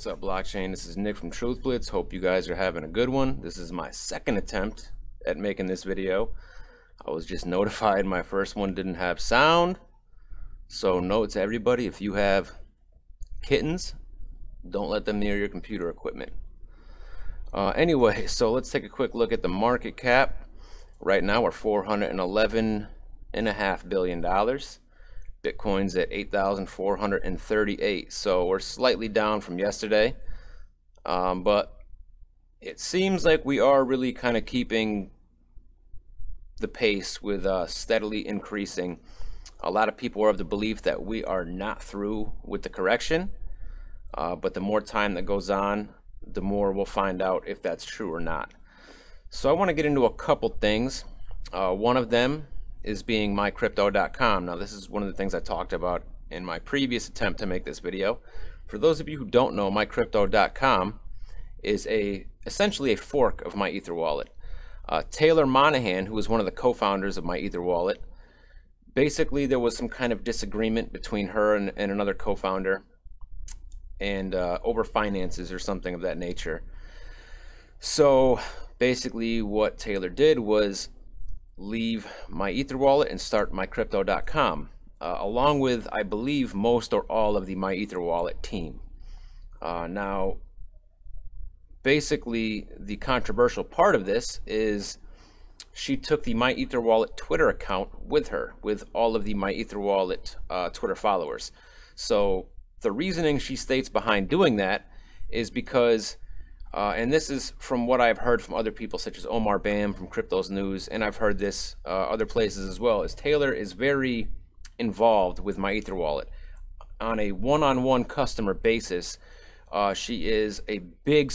What's up, blockchain? This is Nick from Truth Blitz. Hope you guys are having a good one. This is my second attempt at making this video. I was just notified my first one didn't have sound. So note to everybody, if you have kittens, don't let them near your computer equipment. Anyway, so let's take a quick look at the market cap. Right now we're $411.5 billion. Bitcoin's at 8,438, so we're slightly down from yesterday, but it seems like we are really kind of keeping the pace with steadily increasing. A lot of people are of the belief that we are not through with the correction, but the more time that goes on, the more we'll find out if that's true or not. So I want to get into a couple things. One of them is being MyCrypto.com. Now, this is one of the things I talked about in my previous attempt to make this video. For those of you who don't know, MyCrypto.com is essentially a fork of MyEtherWallet. Taylor Monahan, who was one of the co-founders of MyEtherWallet, basically there was some kind of disagreement between her and another co-founder, and over finances or something of that nature. So basically what Taylor did was leave MyEtherWallet and start MyCrypto.com, along with, I believe, most or all of the MyEtherWallet team. Now, basically, the controversial part of this is she took the MyEtherWallet Twitter account with her, with all of the MyEtherWallet Twitter followers. So the reasoning she states behind doing that is because and this is from what I've heard from other people such as Omar Bam from Crypto's News, and I've heard this other places as well, is Taylor is very involved with MyEtherWallet on a one-on-one customer basis. She is a big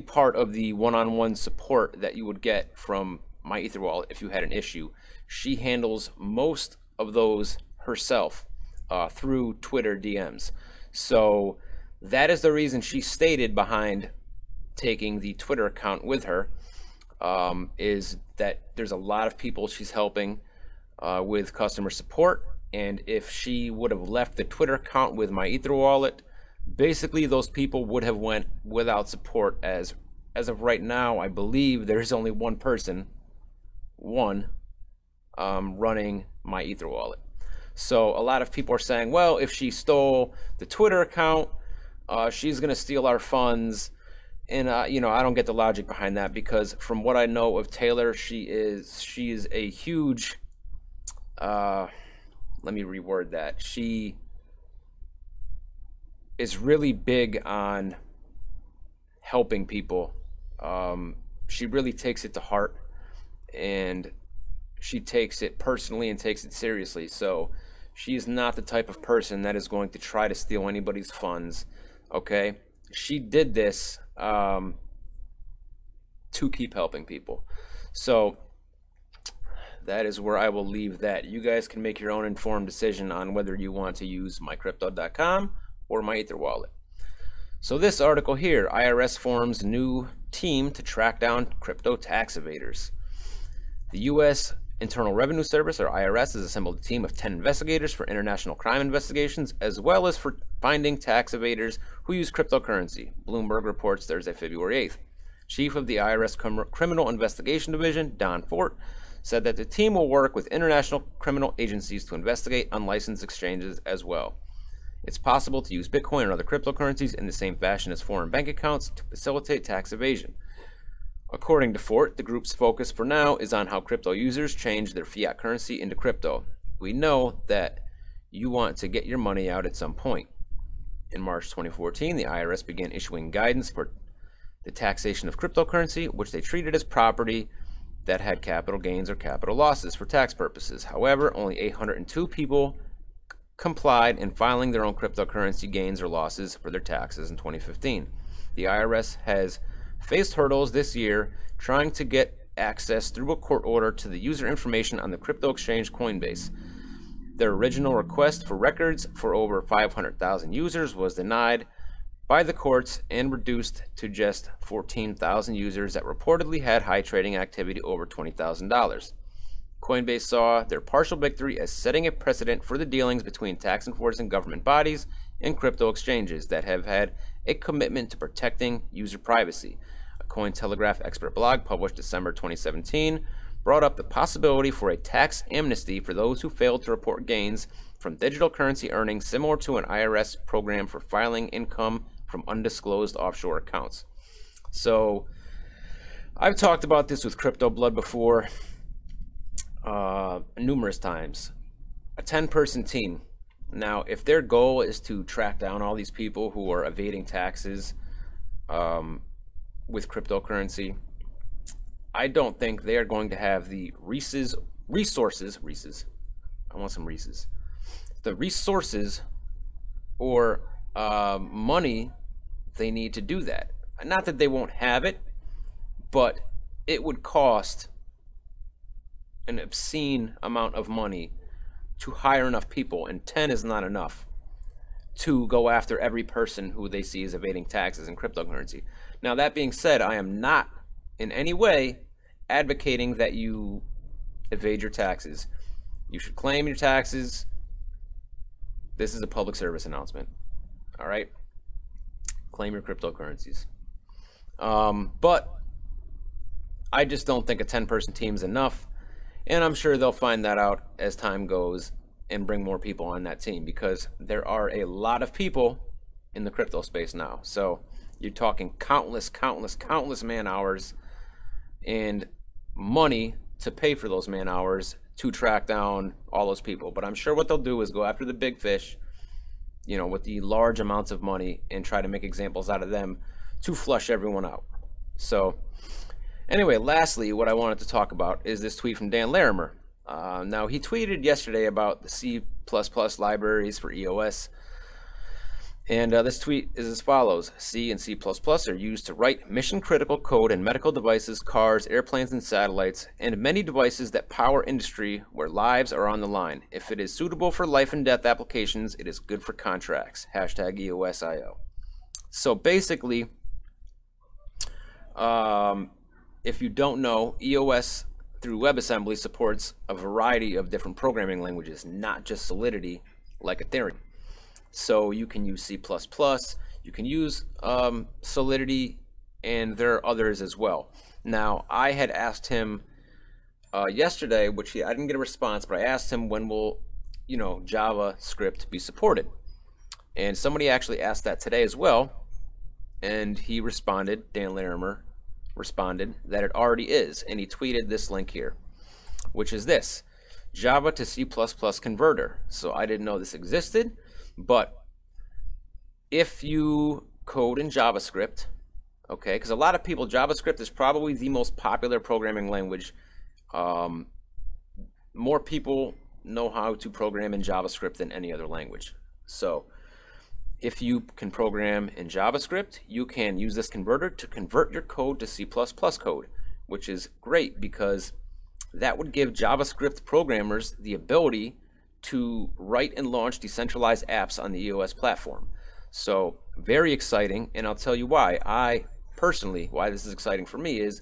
part of the one-on-one support that you would get from MyEtherWallet if you had an issue. She handles most of those herself through Twitter DMs. So that is the reason she stated behind taking the Twitter account with her, is that there's a lot of people she's helping with customer support, and if she would have left the Twitter account with MyEtherWallet, basically those people would have went without support. As of right now, I believe there's only one person running MyEtherWallet. So a lot of people are saying, well, if she stole the Twitter account, she's gonna steal our funds. And you know, I don't get the logic behind that, because from what I know of Taylor, she is a huge let me reword that. She is really big on helping people. She really takes it to heart, and she takes it personally and takes it seriously. So she is not the type of person that is going to try to steal anybody's funds. Okay, she did this to keep helping people. So that is where I will leave that. You guys can make your own informed decision on whether you want to use MyCrypto.com or MyEtherWallet. So this article here, IRS forms new team to track down crypto tax evaders. The U.S. Internal Revenue Service, or IRS, has assembled a team of 10 investigators for international crime investigations, as well as for finding tax evaders who use cryptocurrency, Bloomberg reports Thursday, February 8th. Chief of the IRS Criminal Investigation Division, Don Fort, said that the team will work with international criminal agencies to investigate unlicensed exchanges as well. It's possible to use Bitcoin or other cryptocurrencies in the same fashion as foreign bank accounts to facilitate tax evasion. According to Fort, the group's focus for now is on how crypto users change their fiat currency into crypto. We know that you want to get your money out at some point. In March 2014, the IRS began issuing guidance for the taxation of cryptocurrency, which they treated as property that had capital gains or capital losses for tax purposes. However, only 802 people complied in filing their own cryptocurrency gains or losses for their taxes in 2015. The IRS has faced hurdles this year trying to get access through a court order to the user information on the crypto exchange Coinbase. Their original request for records for over 500,000 users was denied by the courts and reduced to just 14,000 users that reportedly had high trading activity over $20,000. Coinbase saw their partial victory as setting a precedent for the dealings between tax enforcing government bodies and crypto exchanges that have had a commitment to protecting user privacy. A Cointelegraph expert blog published December 2017 brought up the possibility for a tax amnesty for those who failed to report gains from digital currency earnings, similar to an IRS program for filing income from undisclosed offshore accounts. So I've talked about this with Crypto Blood before, numerous times. A 10-person team. Now, if their goal is to track down all these people who are evading taxes with cryptocurrency, I don't think they are going to have the resources. I want some Reese's. The resources or money they need to do that. Not that they won't have it, but it would cost an obscene amount of money to hire enough people, and 10 is not enough to go after every person who they see as evading taxes in cryptocurrency. Now, that being said, I am not in any way advocating that you evade your taxes. You should claim your taxes. This is a public service announcement. All right? Claim your cryptocurrencies. But I just don't think a 10-person team is enough. And I'm sure they'll find that out as time goes and bring more people on that team, because there are a lot of people in the crypto space now. So you're talking countless man hours and money to pay for those man hours to track down all those people. But I'm sure what they'll do is go after the big fish, you know, with the large amounts of money, and try to make examples out of them to flush everyone out. So anyway, lastly, what I wanted to talk about is this tweet from Dan Larimer. Now, he tweeted yesterday about the C++ libraries for EOS. And this tweet is as follows. C and C++ are used to write mission-critical code in medical devices, cars, airplanes, and satellites, and many devices that power industry where lives are on the line. If it is suitable for life and death applications, it is good for contracts. Hashtag EOSIO. So basically, if you don't know, EOS through WebAssembly supports a variety of different programming languages, not just Solidity like Ethereum. So you can use C++, you can use Solidity, and there are others as well. Now, I had asked him yesterday, which I didn't get a response, but I asked him when will, JavaScript be supported? And somebody actually asked that today as well, and he responded, Dan Larimer responded, that it already is, and he tweeted this link here, which is this, Java to C++ converter. So I didn't know this existed, but if you code in JavaScript, okay, because a lot of people, JavaScript is probably the most popular programming language. More people know how to program in JavaScript than any other language. So if you can program in JavaScript, you can use this converter to convert your code to C++ code, which is great because that would give JavaScript programmers the ability to write and launch decentralized apps on the EOS platform. So very exciting, and I'll tell you why. Why this is exciting for me is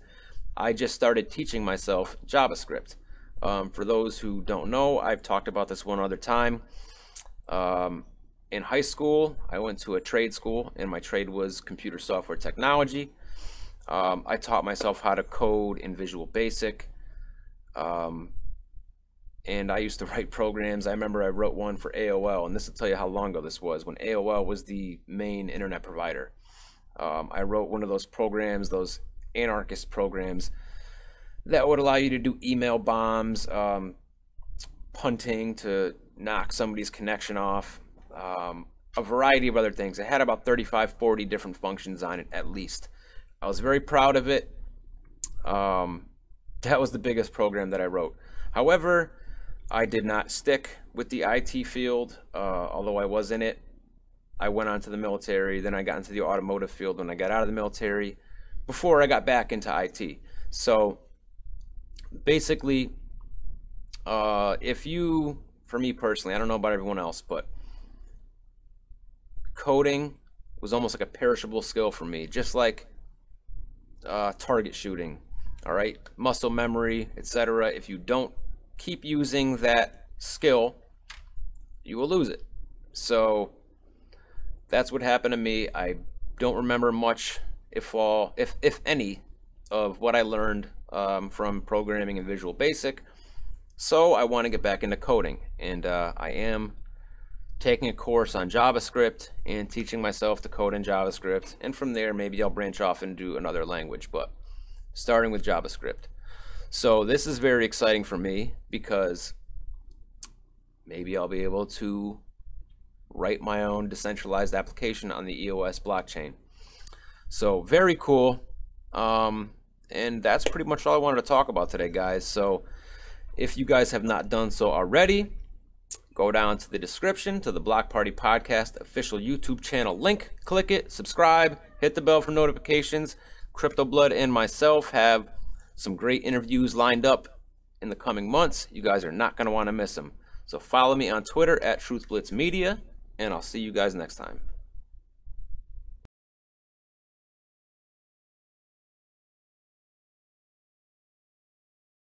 I just started teaching myself JavaScript. For those who don't know, I've talked about this one other time. In high school, I went to a trade school, and my trade was computer software technology. I taught myself how to code in Visual Basic, and I used to write programs. I remember I wrote one for AOL, and this will tell you how long ago this was, when AOL was the main internet provider. I wrote one of those programs, those anarchist programs, that would allow you to do email bombs, punting to knock somebody's connection off, a variety of other things. It had about 35, 40 different functions on it at least. I was very proud of it. That was the biggest program that I wrote. However, I did not stick with the IT field, although I was in it. I went on to the military, then I got into the automotive field when I got out of the military, before I got back into IT. So basically, if you, for me personally, I don't know about everyone else, but coding was almost like a perishable skill for me, just like target shooting, all right, muscle memory, etc. If you don't keep using that skill, you will lose it. So that's what happened to me. I don't remember much, if any, of what I learned from programming and Visual Basic. So I want to get back into coding, and I am taking a course on JavaScript and teaching myself to code in JavaScript, and from there maybe I'll branch off and do another language, but starting with JavaScript. So this is very exciting for me because maybe I'll be able to write my own decentralized application on the EOS blockchain. So very cool. And that's pretty much all I wanted to talk about today, guys. So if you guys have not done so already, go down to the description to the Block Party Podcast official YouTube channel link, click it, subscribe, hit the bell for notifications. Crypto Blood and myself have some great interviews lined up in the coming months. You guys are not going to want to miss them. So follow me on Twitter at TruthBlitzMedia, and I'll see you guys next time.